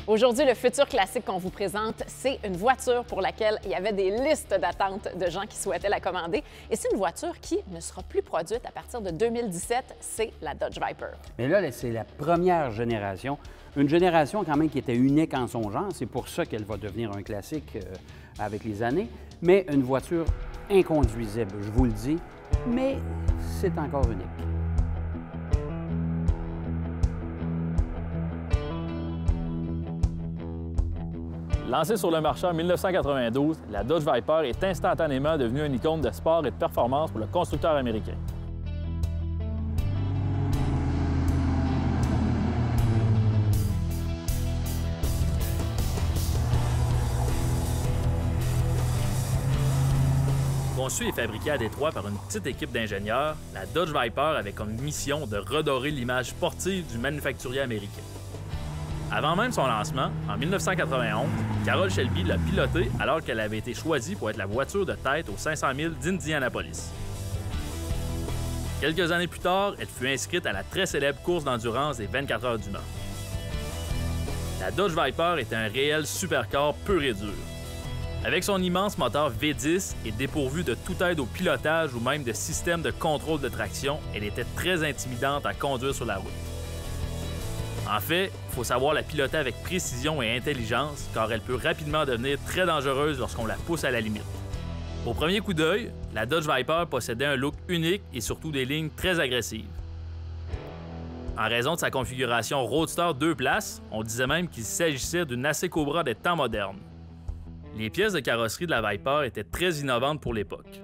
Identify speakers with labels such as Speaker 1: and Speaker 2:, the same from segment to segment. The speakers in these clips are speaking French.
Speaker 1: Aujourd'hui, le futur classique qu'on vous présente, c'est une voiture pour laquelle il y avait des listes d'attente de gens qui souhaitaient la commander. Et c'est une voiture qui ne sera plus produite à partir de 2017, c'est la Dodge Viper.
Speaker 2: Mais là, c'est la première génération. Une génération quand même qui était unique en son genre. C'est pour ça qu'elle va devenir un classique avec les années. Mais une voiture inconduisible, je vous le dis, mais c'est encore unique.
Speaker 3: Lancée sur le marché en 1992, la Dodge Viper est instantanément devenue une icône de sport et de performance pour le constructeur américain. Conçue et fabriquée à Détroit par une petite équipe d'ingénieurs, la Dodge Viper avait comme mission de redorer l'image sportive du manufacturier américain. Avant même son lancement, en 1991, Carroll Shelby l'a pilotée alors qu'elle avait été choisie pour être la voiture de tête aux 500 000 d'Indianapolis. Quelques années plus tard, elle fut inscrite à la très célèbre course d'endurance des 24 heures du Mans. La Dodge Viper était un réel supercar pur et dur. Avec son immense moteur V10 et dépourvue de toute aide au pilotage ou même de système de contrôle de traction, elle était très intimidante à conduire sur la route. En fait, il faut savoir la piloter avec précision et intelligence, car elle peut rapidement devenir très dangereuse lorsqu'on la pousse à la limite. Au premier coup d'œil, la Dodge Viper possédait un look unique et surtout des lignes très agressives. En raison de sa configuration Roadster 2 places, on disait même qu'il s'agissait d'une AC Cobra des temps modernes. Les pièces de carrosserie de la Viper étaient très innovantes pour l'époque.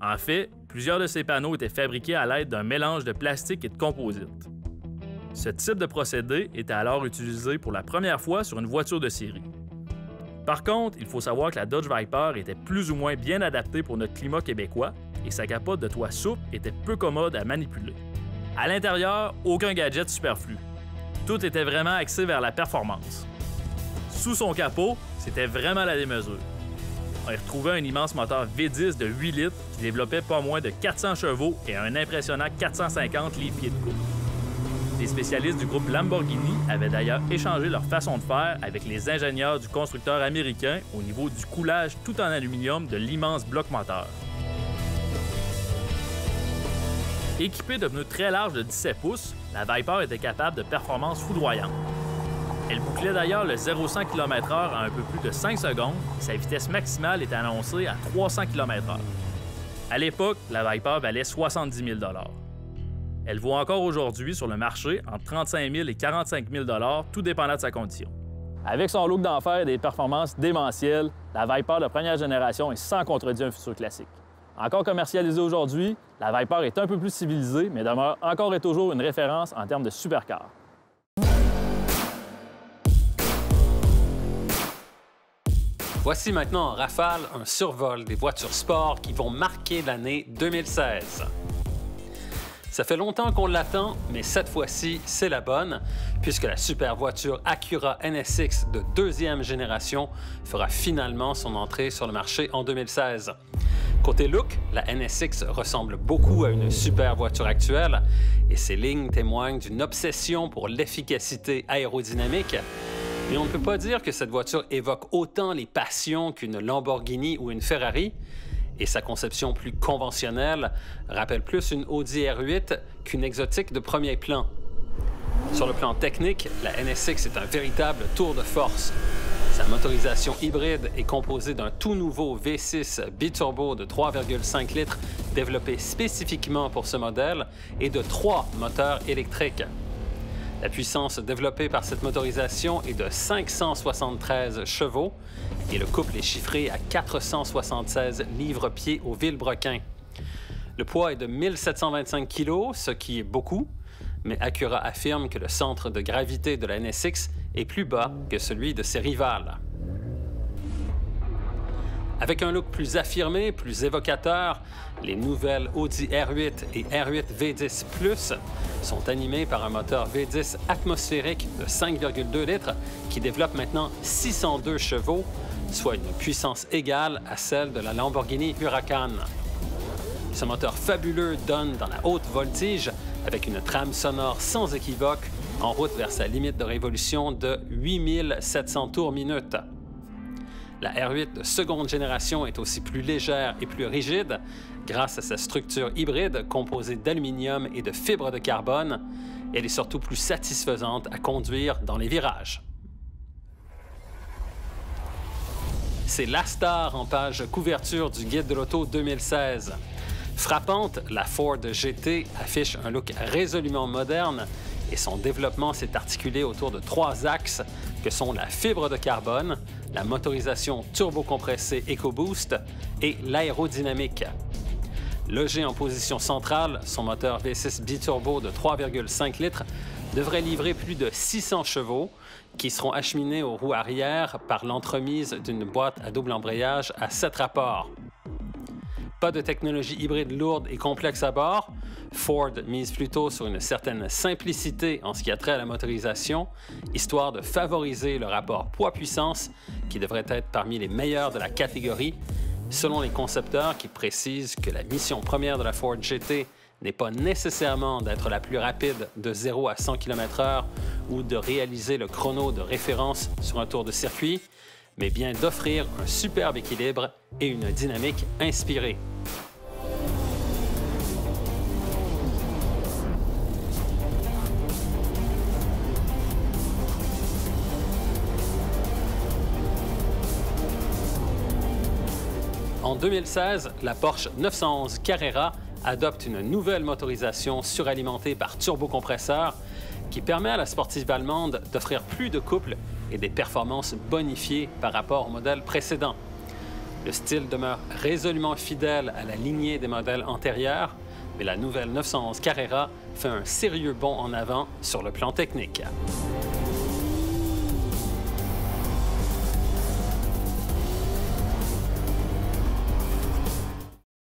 Speaker 3: En fait, plusieurs de ces panneaux étaient fabriqués à l'aide d'un mélange de plastique et de composite. Ce type de procédé était alors utilisé pour la première fois sur une voiture de série. Par contre, il faut savoir que la Dodge Viper était plus ou moins bien adaptée pour notre climat québécois et sa capote de toit souple était peu commode à manipuler. À l'intérieur, aucun gadget superflu. Tout était vraiment axé vers la performance. Sous son capot, c'était vraiment la démesure. On y retrouvait un immense moteur V10 de 8 litres qui développait pas moins de 400 chevaux et un impressionnant 450 livres-pieds de couple. Les spécialistes du groupe Lamborghini avaient d'ailleurs échangé leur façon de faire avec les ingénieurs du constructeur américain au niveau du coulage tout en aluminium de l'immense bloc moteur. Équipée de pneus très larges de 17 pouces, la Viper était capable de performances foudroyantes. Elle bouclait d'ailleurs le 0-100 km/h en un peu plus de 5 secondes et sa vitesse maximale était annoncée à 300 km/h. À l'époque, la Viper valait 70 000 $. Elle vaut encore aujourd'hui sur le marché entre 35 000 et 45 000 $, tout dépendant de sa condition. Avec son look d'enfer et des performances démentielles, la Viper de première génération est sans contredit un futur classique. Encore commercialisée aujourd'hui, la Viper est un peu plus civilisée, mais demeure encore et toujours une référence en termes de supercar.
Speaker 4: Voici maintenant en rafale un survol des voitures sport qui vont marquer l'année 2016. Ça fait longtemps qu'on l'attend, mais cette fois-ci, c'est la bonne, puisque la super voiture Acura NSX de deuxième génération fera finalement son entrée sur le marché en 2016. Côté look, la NSX ressemble beaucoup à une super voiture actuelle, et ses lignes témoignent d'une obsession pour l'efficacité aérodynamique. Mais on ne peut pas dire que cette voiture évoque autant les passions qu'une Lamborghini ou une Ferrari, et sa conception plus conventionnelle rappelle plus une Audi R8 qu'une exotique de premier plan. Sur le plan technique, la NSX est un véritable tour de force. Sa motorisation hybride est composée d'un tout nouveau V6 biturbo de 3,5 litres développé spécifiquement pour ce modèle et de 3 moteurs électriques. La puissance développée par cette motorisation est de 573 chevaux et le couple est chiffré à 476 livres-pieds au vilebrequin. Le poids est de 1725 kg, ce qui est beaucoup, mais Acura affirme que le centre de gravité de la NSX est plus bas que celui de ses rivales. Avec un look plus affirmé, plus évocateur, les nouvelles Audi R8 et R8 V10 Plus sont animées par un moteur V10 atmosphérique de 5,2 litres qui développe maintenant 602 chevaux, soit une puissance égale à celle de la Lamborghini Huracan. Ce moteur fabuleux donne dans la haute voltige avec une trame sonore sans équivoque en route vers sa limite de révolution de 8700 tours minute. La R8 de seconde génération est aussi plus légère et plus rigide grâce à sa structure hybride composée d'aluminium et de fibres de carbone. Elle est surtout plus satisfaisante à conduire dans les virages. C'est la star en page couverture du Guide de l'auto 2016. Frappante, la Ford GT affiche un look résolument moderne et son développement s'est articulé autour de 3 axes que sont la fibre de carbone, la motorisation turbocompressée EcoBoost et l'aérodynamique. Logé en position centrale, son moteur V6 biturbo de 3,5 litres devrait livrer plus de 600 chevaux qui seront acheminés aux roues arrière par l'entremise d'une boîte à double embrayage à 7 rapports. Pas de technologie hybride lourde et complexe à bord. Ford mise plutôt sur une certaine simplicité en ce qui a trait à la motorisation, histoire de favoriser le rapport poids-puissance qui devrait être parmi les meilleurs de la catégorie, selon les concepteurs qui précisent que la mission première de la Ford GT n'est pas nécessairement d'être la plus rapide de 0 à 100 km/h ou de réaliser le chrono de référence sur un tour de circuit, mais bien d'offrir un superbe équilibre et une dynamique inspirée. En 2016, la Porsche 911 Carrera adopte une nouvelle motorisation suralimentée par turbocompresseur qui permet à la sportive allemande d'offrir plus de couple et des performances bonifiées par rapport au modèle précédent. Le style demeure résolument fidèle à la lignée des modèles antérieurs, mais la nouvelle 911 Carrera fait un sérieux bond en avant sur le plan technique.